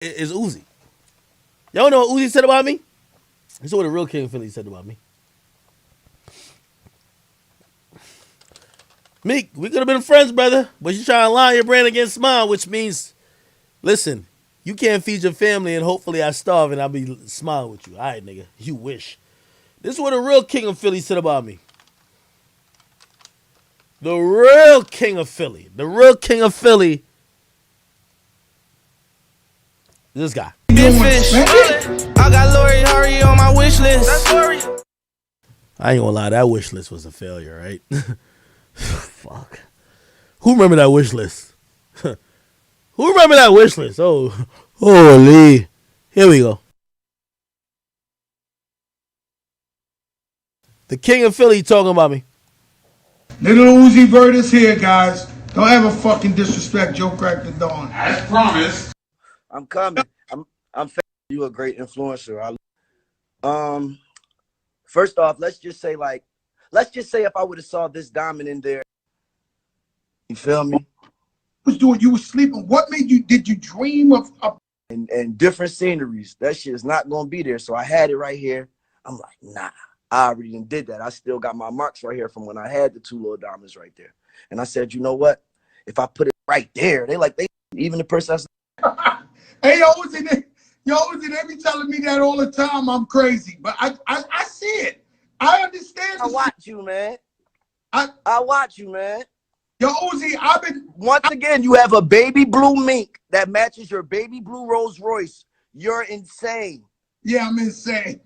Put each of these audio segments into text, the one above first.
is Uzi. Y'all know what Uzi said about me? This is what the real King of Philly said about me. Meek, we could have been friends, brother, but you trying to line your brand against mine, which means, listen, you can't feed your family and hopefully I starve and I'll be smiling with you. All right, nigga, you wish. This is what the real King of Philly said about me. The real King of Philly. The real King of Philly. This guy. I got Lori Hurry on my wish list. I ain't gonna lie, that wish list was a failure, right? Fuck. Who remember that wish list? Who remember that wish list? Oh, holy. Here we go. The King of Philly talking about me. Lil Uzi Vert is here, guys. Don't ever fucking disrespect Joe Crack the Dawn. As promised. I'm coming. I'm you a great influencer. First off, let's just say if I would have saw this diamond in there, you feel me? You was sleeping. What made you? Did you dream of? And different sceneries. That shit is not gonna be there. So I had it right here. I'm like, nah. I already did that. I still got my marks right here from when I had the 2 little diamonds right there. And I said, you know what? If I put it right there, they even the person. Hey, yo, Uzi, they be telling me that all the time. I'm crazy, but I see it. I understand. I watch you, man. I watch you, man. Yo, Uzi, I've been. Once again, you have a baby blue mink that matches your baby blue Rolls Royce. You're insane. Yeah, I'm insane.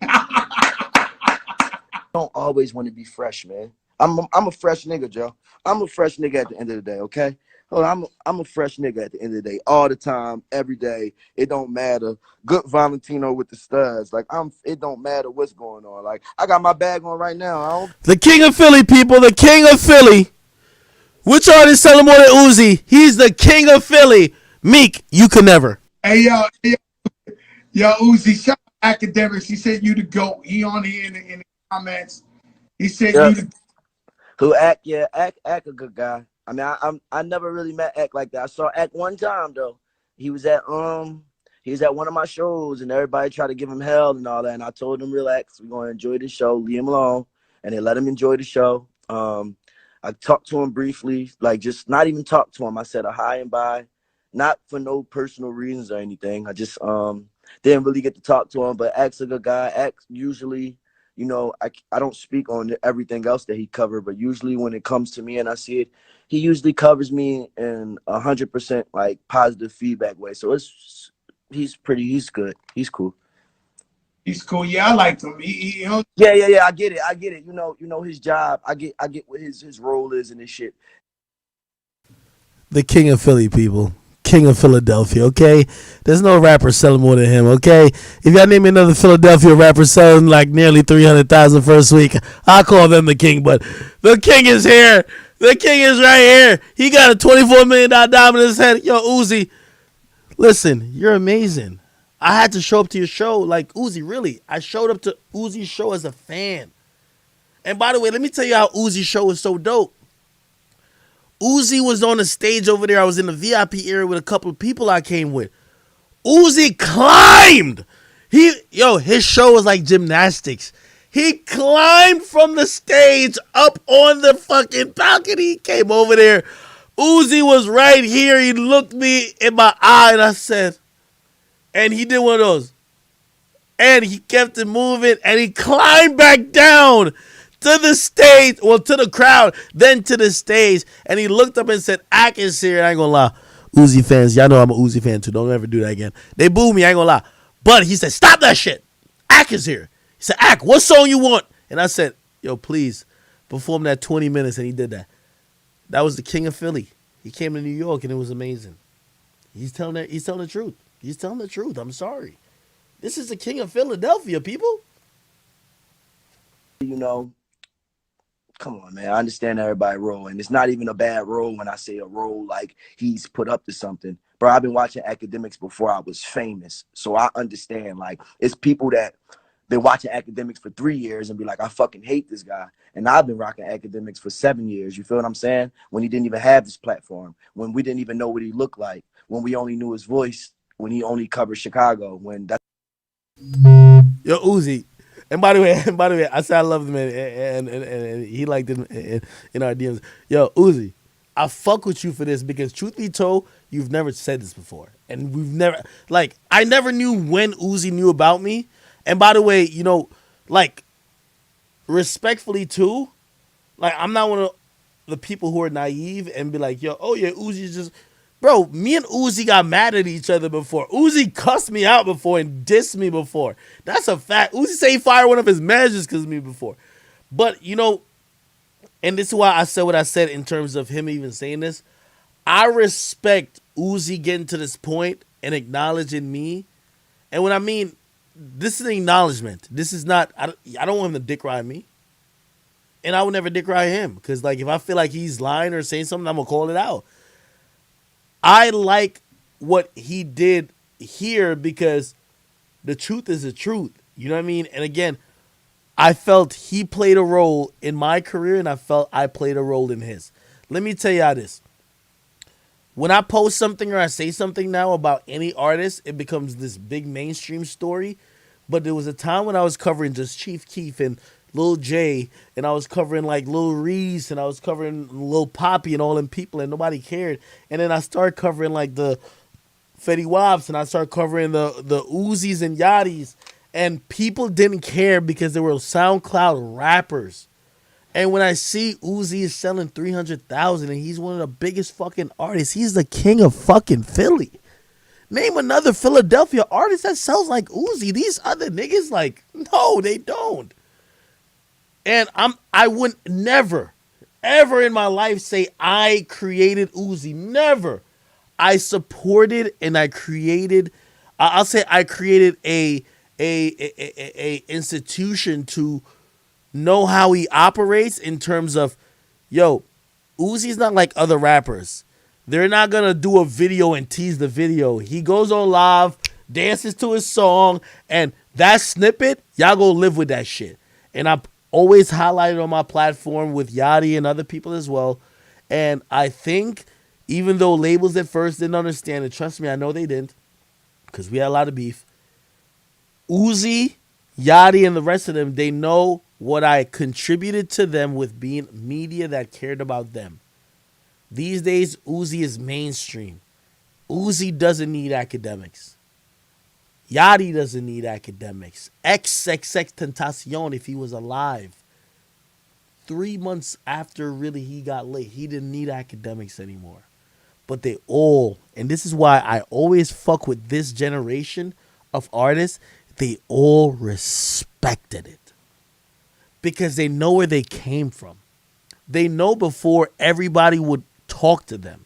Don't always want to be fresh, man. I'm a fresh nigga, Joe. I'm a fresh nigga at the end of the day, okay? I'm a fresh nigga at the end of the day, all the time, every day. It don't matter. Good Valentino with the studs. It don't matter what's going on. Like, I got my bag on right now. The King of Philly, people. The King of Philly. Which artist selling more than Uzi? He's the King of Philly. Meek, you can never. Hey, yo, Uzi, shout out Akademiks. He said you the GOAT. He on here in the comments. He said you the Who Act a good guy. I mean, I never really met Act like that. I saw Act one time though. He was at one of my shows and everybody tried to give him hell and all that. And I told him, relax, we're gonna enjoy the show, leave him alone. And they let him enjoy the show. I talked to him briefly, just not even talk to him. I said a hi and bye, not for no personal reasons or anything. I just didn't really get to talk to him, but Act's a good guy. Act usually, I don't speak on everything else that he covered, but usually when it comes to me and I see it, he usually covers me in 100% positive feedback way. So he's good. He's cool. He's cool. Yeah, I liked him. Yeah. I get it. You know his job. I get what his role is and his shit. The King of Philly, people. King of Philadelphia, okay? There's no rapper selling more than him, okay? If y'all name me another Philadelphia rapper selling nearly 300,000 first week, I'll call them the king, but the king is here. The king is right here. He got a $24 million diamond in his head. Yo, Uzi, listen, you're amazing. I had to show up to your show. Uzi, really. I showed up to Uzi's show as a fan. And by the way, let me tell you how Uzi's show is so dope. Uzi was on the stage over there. I was in the VIP area with a couple of people I came with. Uzi climbed. His show was like gymnastics. He climbed from the stage up on the fucking balcony. He came over there. Uzi was right here. He looked me in my eye and I said, and he did one of those. And he kept it moving and he climbed back down to the stage, well, to the crowd, then to the stage. And he looked up and said, Ak is here. And I ain't gonna lie. Uzi fans, y'all know I'm a Uzi fan too. Don't ever do that again. They booed me, I ain't gonna lie. But he said, stop that shit. Ak is here. He said, Ak, what song you want? And I said, yo, please, perform that 20 minutes. And he did that. That was the King of Philly. He came to New York and it was amazing. He's telling the truth. He's telling the truth. I'm sorry. This is the King of Philadelphia, people. Come on, man. I understand everybody role, and it's not even a bad role when I say a role like he's put up to something. Bro, I've been watching Akademiks before I was famous, so I understand. It's people that been watching Akademiks for 3 years and be like, I fucking hate this guy. And I've been rocking Akademiks for 7 years. You feel what I'm saying? When he didn't even have this platform, when we didn't even know what he looked like, when we only knew his voice when he only covered Chicago. When that's Yo, Uzi. And by the way, I said I love him, and he liked it in our DMs. Yo, Uzi, I fuck with you for this because truth be told, you've never said this before, and we've never like I never knew when Uzi knew about me. And by the way, like respectfully too, like I'm not one of the people who are naive and be like, yo, oh yeah, Uzi's just. Bro, me and Uzi got mad at each other before. Uzi cussed me out before and dissed me before. That's a fact. Uzi say he fired one of his managers because of me before. But, and this is why I said what I said in terms of him even saying this. I respect Uzi getting to this point and acknowledging me. And when I mean, this is an acknowledgement. This is not, I don't want him to dick ride me. And I would never dick ride him. Because, like, if I feel like he's lying or saying something, I'm going to call it out. I like what he did here because the truth is the truth. You know what I mean? And again, I felt he played a role in my career and I felt I played a role in his. Let me tell y'all this. When I post something or I say something now about any artist, it becomes this big mainstream story. But there was a time when I was covering just Chief Keef and Lil J, and I was covering like Lil Reese, and I was covering Lil Poppy and all them people, and nobody cared. And then I started covering like the Fetty Waps, and I started covering the Uzis and Yachties, and people didn't care because they were SoundCloud rappers. And when I see Uzi is selling 300,000 and he's one of the biggest fucking artists, he's the king of fucking Philly. Name another Philadelphia artist that sells like Uzi. These other niggas, like, no, they don't. And I would never, ever in my life say I created Uzi. Never. I supported and I created. I'll say I created a institution to know how he operates in terms of, yo, Uzi's not like other rappers. They're not gonna do a video and tease the video. He goes on live, dances to his song, and that snippet, y'all go live with that shit. And I always highlighted on my platform with Yachty and other people as well. And I think even though labels at first didn't understand it, trust me, I know they didn't, because we had a lot of beef. Uzi, Yachty, and the rest of them, they know what I contributed to them with being media that cared about them. These days, Uzi is mainstream. Uzi doesn't need Akademiks. Yachty doesn't need Akademiks. XXX Tentacion, if he was alive, 3 months after really he got lit, he didn't need Akademiks anymore. But they all, and this is why I always fuck with this generation of artists, they all respected it. Because they know where they came from. They know before everybody would talk to them.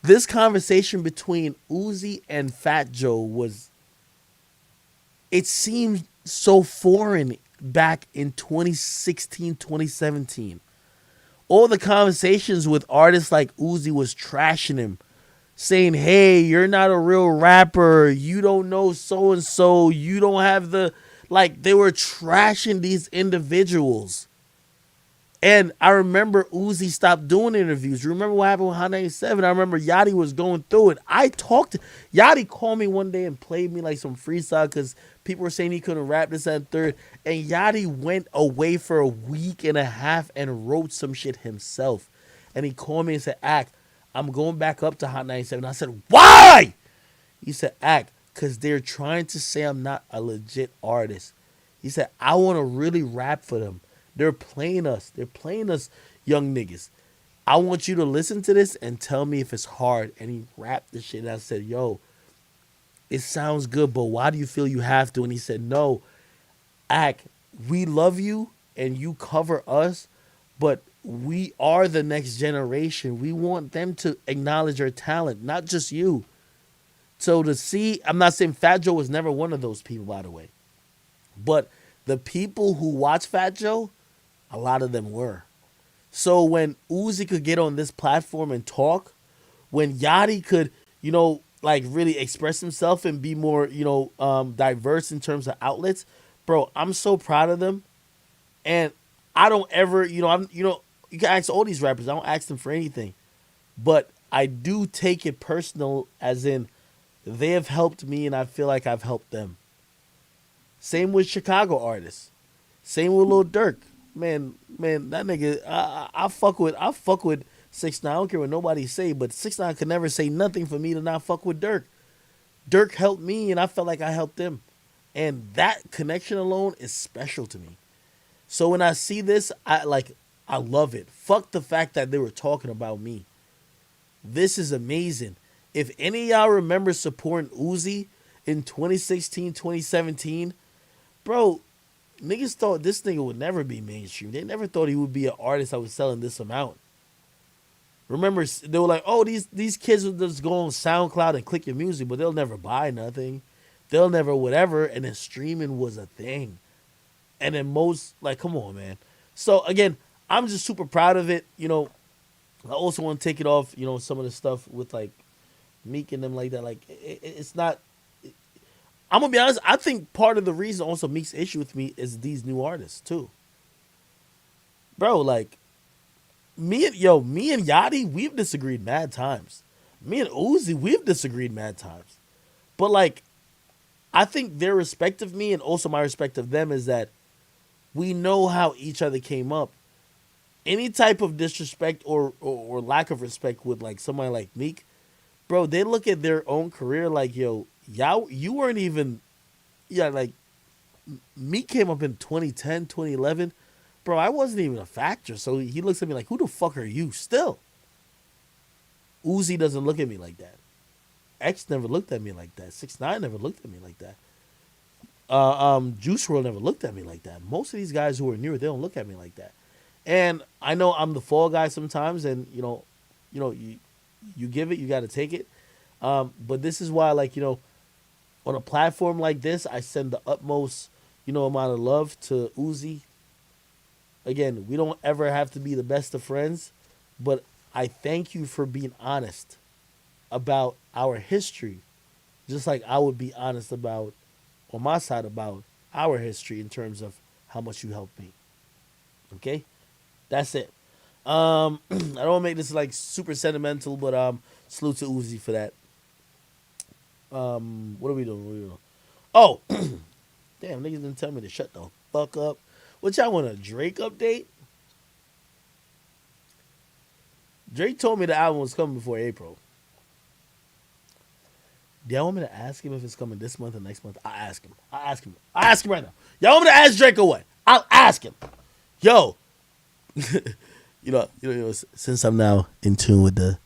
This conversation between Uzi and Fat Joe was, it seemed so foreign back in 2016, 2017. All the conversations with artists like Uzi was trashing him, saying, hey, you're not a real rapper. You don't know so-and-so. You don't have the, like, they were trashing these individuals. And I remember Uzi stopped doing interviews. You remember what happened with Hot 97? I remember Yachty was going through it. Yachty called me one day and played me like some freestyle because people were saying he couldn't rap this and third. And Yachty went away for a week and a half and wrote some shit himself. And he called me and said, Ak, I'm going back up to Hot 97. I said, why? He said, Ak, because they're trying to say I'm not a legit artist. He said, I want to really rap for them. They're playing us. They're playing us, young niggas. I want you to listen to this and tell me if it's hard. And he rapped the shit. And I said, yo, it sounds good, but why do you feel you have to? And he said, no, Ak, we love you and you cover us, but we are the next generation. We want them to acknowledge your talent, not just you. So to see, I'm not saying Fat Joe was never one of those people, by the way. But the people who watch Fat Joe, a lot of them were. So when Uzi could get on this platform and talk, when Yachty could, like really express himself and be more, diverse in terms of outlets, bro, I'm so proud of them. And I don't ever, you can ask all these rappers, I don't ask them for anything. But I do take it personal, as in, They have helped me, and I feel like I've helped them. Same with Chicago artists. Same with Lil Durk. Man, that nigga. I fuck with 6ix9ine. I don't care what nobody say, but 6ix9ine could never say nothing for me to not fuck with Durk. Dirk helped me, and I felt like I helped him, and that connection alone is special to me. So when I see this, I love it. Fuck the fact that they were talking about me. This is amazing. If any of y'all remember supporting Uzi in 2016, 2017, bro, niggas thought this nigga would never be mainstream. They never thought he would be an artist that was selling this amount. Remember, they were like, oh, these kids will just go on SoundCloud and click your music, but they'll never buy nothing. They'll never whatever. And then streaming was a thing. And then most, like, come on, man. So, again, I'm just super proud of it. You know, I also want to take it off, you know, some of the stuff with, like, Meek and them like that. Like, it's not. I'm going to be honest. I think part of the reason also Meek's issue with me is these new artists, too. Bro, like, me and Yachty, we've disagreed mad times. Me and Uzi, we've disagreed mad times. But, like, I think their respect of me and also my respect of them is that we know how each other came up. Any type of disrespect or lack of respect with, like, somebody like Meek, bro, they look at their own career like, yo, y'all, you weren't even, yeah, like, Meek came up in 2010, 2011. Bro, I wasn't even a factor. So he looks at me like, who the fuck are you still? Uzi doesn't look at me like that. X never looked at me like that. 6ix9ine never looked at me like that. Juice WRLD never looked at me like that. Most of these guys who are newer, they don't look at me like that. And I know I'm the fall guy sometimes, and you give it, you got to take it. But this is why, like, on a platform like this, I send the utmost, amount of love to Uzi. Again, we don't ever have to be the best of friends, but I thank you for being honest about our history, just like I would be honest about, on my side, about our history in terms of how much you helped me. Okay? That's it. I don't want to make this like super sentimental, but salute to Uzi for that. What are we doing? Oh, damn, niggas didn't tell me to shut the fuck up. What y'all want, a Drake update? Drake told me the album was coming before April. Do y'all want me to ask him if it's coming this month or next month? I'll ask him. I'll ask him right now. Y'all want me to ask Drake or what? I'll ask him. Yo. Since I'm now in tune with the